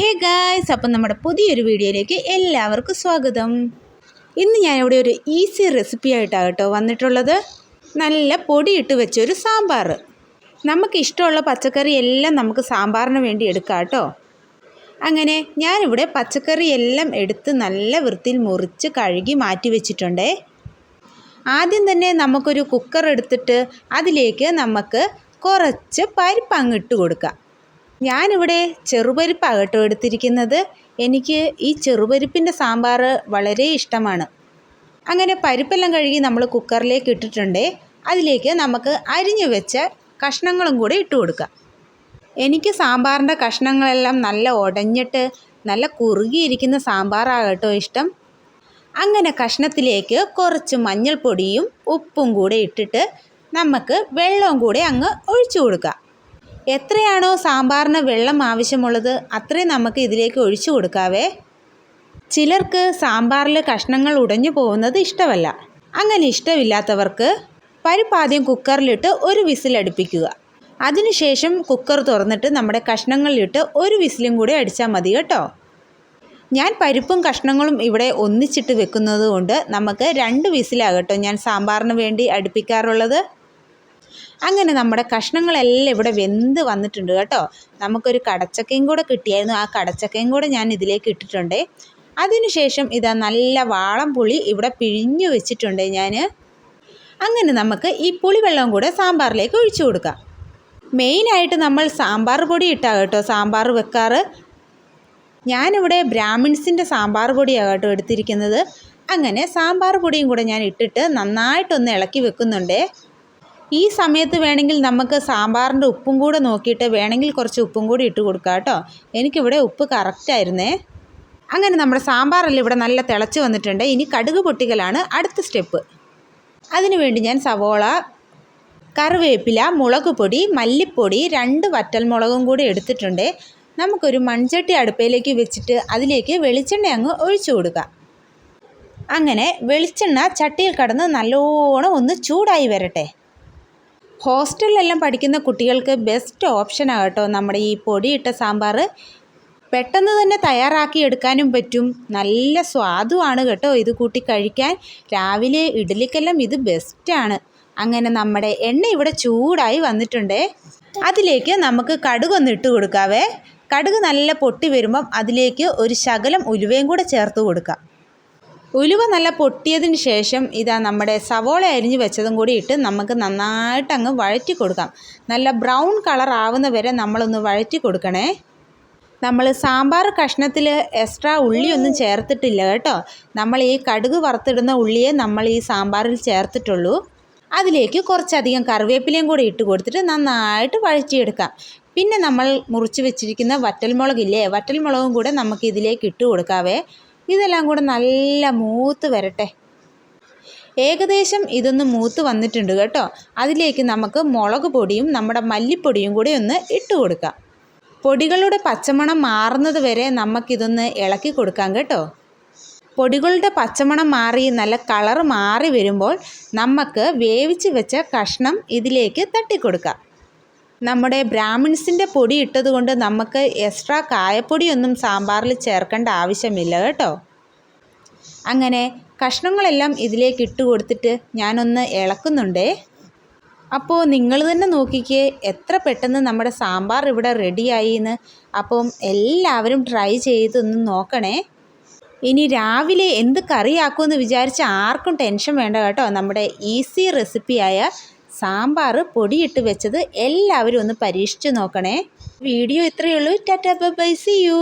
Hey guys, അപ്പം നമ്മുടെ പുതിയൊരു വീഡിയോയിലേക്ക് എല്ലാവർക്കും സ്വാഗതം. ഇന്ന് ഞാനിവിടെ ഒരു ഈസി റെസിപ്പി ആയിട്ടാണ് കേട്ടോ വന്നിട്ടുള്ളത്. നല്ല പൊടിയിട്ട് വെച്ചൊരു സാമ്പാർ. നമുക്കിഷ്ടമുള്ള പച്ചക്കറി എല്ലാം നമുക്ക് സാമ്പാറിന് വേണ്ടി എടുക്കാം കേട്ടോ. അങ്ങനെ ഞാനിവിടെ പച്ചക്കറി എല്ലാം എടുത്ത് നല്ല വൃത്തിയിൽ മുറിച്ച് കഴുകി മാറ്റി വെച്ചിട്ടുണ്ടേ. ആദ്യം തന്നെ നമുക്കൊരു കുക്കർ എടുത്തിട്ട് അതിലേക്ക് നമുക്ക് കുറച്ച് പരിപ്പ് അങ്ങിട്ട് കൊടുക്കാം. ഞാനിവിടെ ചെറുപരിപ്പാണ് കേട്ടോ എടുത്തിരിക്കുന്നത്. എനിക്ക് ഈ ചെറുപരിപ്പിൻ്റെ സാമ്പാർ വളരെ ഇഷ്ടമാണ്. അങ്ങനെ പരിപ്പെല്ലാം കഴുകി നമ്മൾ കുക്കറിലേക്ക് ഇട്ടിട്ടുണ്ട്. അതിലേക്ക് നമുക്ക് അരിഞ്ഞു വെച്ച കഷ്ണങ്ങളും കൂടെ ഇട്ട് കൊടുക്കാം. എനിക്ക് സാമ്പാറിൻ്റെ കഷ്ണങ്ങളെല്ലാം നല്ല ഉടഞ്ഞിട്ട് നല്ല കുറുകിയിരിക്കുന്ന സാമ്പാറാണ് കേട്ടോ ഇഷ്ടം. അങ്ങനെ കഷ്ണത്തിലേക്ക് കുറച്ച് മഞ്ഞൾപ്പൊടിയും ഉപ്പും കൂടെ ഇട്ടിട്ട് നമുക്ക് വെള്ളവും കൂടെ അങ്ങ് ഒഴിച്ചു കൊടുക്കാം. എത്രയാണോ സാമ്പാറിന് വെള്ളം ആവശ്യമുള്ളത് അത്രയും നമുക്ക് ഇതിലേക്ക് ഒഴിച്ചു കൊടുക്കാവേ. ചിലർക്ക് സാമ്പാറിൽ കഷ്ണങ്ങൾ ഉടഞ്ഞു പോകുന്നത് ഇഷ്ടമല്ല. അങ്ങനെ ഇഷ്ടമില്ലാത്തവർക്ക് പരിപ്പ് ആദ്യം കുക്കറിലിട്ട് ഒരു വിസിലടുപ്പിക്കുക. അതിനുശേഷം കുക്കർ തുറന്നിട്ട് നമ്മുടെ കഷ്ണങ്ങളിലിട്ട് ഒരു വിസിലും കൂടി അടിച്ചാൽ മതി കേട്ടോ. ഞാൻ പരിപ്പും കഷ്ണങ്ങളും ഇവിടെ ഒന്നിച്ചിട്ട് വെക്കുന്നത് കൊണ്ട് നമുക്ക് 2 വിസിലാകട്ടോ ഞാൻ സാമ്പാറിന് വേണ്ടി അടുപ്പിക്കാറുള്ളത്. അങ്ങനെ നമ്മുടെ കഷ്ണങ്ങളെല്ലാം ഇവിടെ വെന്ത് വന്നിട്ടുണ്ട് കേട്ടോ. നമുക്കൊരു കടച്ചക്കയും കൂടെ കിട്ടിയായിരുന്നു. ആ കടച്ചക്കയും കൂടെ ഞാൻ ഇതിലേക്ക് ഇട്ടിട്ടുണ്ട്. അതിനുശേഷം ഇതാ നല്ല വാളം പുളി ഇവിടെ പിഴിഞ്ഞു വെച്ചിട്ടുണ്ട് ഞാൻ. അങ്ങനെ നമുക്ക് ഈ പുളിവെള്ളം കൂടെ സാമ്പാറിലേക്ക് ഒഴിച്ചു കൊടുക്കാം. മെയിനായിട്ട് നമ്മൾ സാമ്പാർ പൊടി ഇട്ടാണ് കേട്ടോ സാമ്പാർ വെക്കാറ്. ഞാനിവിടെ ബ്രാഹ്മിൺസിൻ്റെ സാമ്പാർ പൊടിയാണ് കേട്ടോ എടുത്തിരിക്കുന്നത്. അങ്ങനെ സാമ്പാർ പൊടിയും കൂടെ ഞാൻ ഇട്ടിട്ട് നന്നായിട്ടൊന്ന് ഇളക്കി വെക്കുന്നുണ്ട്. ഈ സമയത്ത് വേണമെങ്കിൽ നമുക്ക് സാമ്പാറിൻ്റെ ഉപ്പും കൂടെ നോക്കിയിട്ട് വേണമെങ്കിൽ കുറച്ച് ഉപ്പും കൂടി ഇട്ട് കൊടുക്കാം കേട്ടോ. എനിക്കിവിടെ ഉപ്പ് കറക്റ്റായിരുന്നേ. അങ്ങനെ നമ്മുടെ സാമ്പാറെല്ലാം ഇവിടെ നല്ല തിളച്ച് വന്നിട്ടുണ്ട്. ഇനി കടുക് പൊട്ടിക്കലാണ് അടുത്ത സ്റ്റെപ്പ്. അതിനുവേണ്ടി ഞാൻ സവോള, കറിവേപ്പില, മുളക് പൊടി, മല്ലിപ്പൊടി, 2 വറ്റൽമുളകും കൂടി എടുത്തിട്ടുണ്ട്. നമുക്കൊരു മൺചട്ടി അടുപ്പയിലേക്ക് വെച്ചിട്ട് അതിലേക്ക് വെളിച്ചെണ്ണ അങ്ങ് ഒഴിച്ചു കൊടുക്കാം. അങ്ങനെ വെളിച്ചെണ്ണ ചട്ടിയിൽ കടന്ന് നല്ലോണം ഒന്ന് ചൂടായി വരട്ടെ. ഹോസ്റ്റലിലെല്ലാം പഠിക്കുന്ന കുട്ടികൾക്ക് ബെസ്റ്റ് ഓപ്ഷനാണ് കേട്ടോ നമ്മുടെ ഈ പൊടിയിട്ട സാമ്പാർ. പെട്ടെന്ന് തന്നെ തയ്യാറാക്കി എടുക്കാനും പറ്റും. നല്ല സ്വാദുമാണ് കേട്ടോ ഇത് കൂട്ടി കഴിക്കാൻ. രാവിലെ ഇഡ്ഡലിക്കെല്ലാം ഇത് ബെസ്റ്റാണ്. അങ്ങനെ നമ്മുടെ എണ്ണ ഇവിടെ ചൂടായി വന്നിട്ടുണ്ട്. അതിലേക്ക് നമുക്ക് കടുകൊന്ന് ഇട്ട് കൊടുക്കാവേ. കടുക് നല്ല പൊട്ടി വരുമ്പം അതിലേക്ക് ഒരു ശകലം ഉലുവയും കൂടെ ചേർത്ത് കൊടുക്കാം. ഉലുവ നല്ല പൊട്ടിയതിന് ശേഷം ഇതാ നമ്മുടെ സവോള അരിഞ്ഞ് വെച്ചതും കൂടി ഇട്ട് നമുക്ക് നന്നായിട്ട് അങ്ങ് വഴറ്റി കൊടുക്കാം. നല്ല ബ്രൗൺ കളർ ആവുന്ന വരെ നമ്മളൊന്ന് വഴറ്റി കൊടുക്കണേ. നമ്മൾ സാമ്പാർ കഷ്ണത്തിൽ എക്സ്ട്രാ ഉള്ളിയൊന്നും ചേർത്തിട്ടില്ല കേട്ടോ. നമ്മൾ ഈ കടുക് വറുത്തിടുന്ന ഉള്ളിയെ നമ്മൾ ഈ സാമ്പാറിൽ ചേർത്തിട്ടുള്ളൂ. അതിലേക്ക് കുറച്ചധികം കറിവേപ്പിലയും കൂടി ഇട്ട് കൊടുത്തിട്ട് നന്നായിട്ട് വഴറ്റിയെടുക്കാം. പിന്നെ നമ്മൾ മുറിച്ച് വെച്ചിരിക്കുന്ന വറ്റൽമുളകില്ലേ, വറ്റൽമുളകും കൂടെ നമുക്ക് ഇതിലേക്ക് ഇട്ട് കൊടുക്കാവേ. ഇതെല്ലാം കൂടെ നല്ല മൂത്ത് വരട്ടെ. ഏകദേശം ഇതൊന്ന് മൂത്ത് വന്നിട്ടുണ്ട് കേട്ടോ. അതിലേക്ക് നമുക്ക് മുളക് പൊടിയും നമ്മുടെ മല്ലിപ്പൊടിയും കൂടി ഒന്ന് ഇട്ട് കൊടുക്കാം. പൊടികളുടെ പച്ചമണം മാറുന്നത് വരെ നമുക്കിതൊന്ന് ഇളക്കി കൊടുക്കാം കേട്ടോ. പൊടികളുടെ പച്ചമണം മാറി നല്ല കളർ മാറി വരുമ്പോൾ നമുക്ക് വേവിച്ച് വെച്ച കഷ്ണം ഇതിലേക്ക് തട്ടിക്കൊടുക്കാം. നമ്മുടെ ബ്രാഹ്മിൺസിൻ്റെ പൊടി ഇട്ടത് കൊണ്ട് നമുക്ക് എക്സ്ട്രാ കായപ്പൊടിയൊന്നും സാമ്പാറിൽ ചേർക്കേണ്ട ആവശ്യമില്ല കേട്ടോ. അങ്ങനെ കഷ്ണങ്ങളെല്ലാം ഇതിലേക്ക് ഇട്ട് കൊടുത്തിട്ട് ഞാനൊന്ന് ഇളക്കുന്നുണ്ടേ. അപ്പോൾ നിങ്ങൾ തന്നെ നോക്കിക്കേ എത്ര പെട്ടെന്ന് നമ്മുടെ സാമ്പാർ ഇവിടെ റെഡിയായി എന്ന്. അപ്പം എല്ലാവരും ട്രൈ ചെയ്തൊന്ന് നോക്കണേ. ഇനി രാവിലെ എന്ത് കറിയാക്കുമെന്ന് വിചാരിച്ച് ആർക്കും ടെൻഷൻ വേണ്ട കേട്ടോ. നമ്മുടെ ഈസി റെസിപ്പിയായ സാമ്പാർ പൊടിയിട്ട് വെച്ചത് എല്ലാവരും ഒന്ന് പരീക്ഷിച്ച് നോക്കണേ. വീഡിയോ ഇത്രയേ ഉള്ളൂ. Tata bye bye, see U.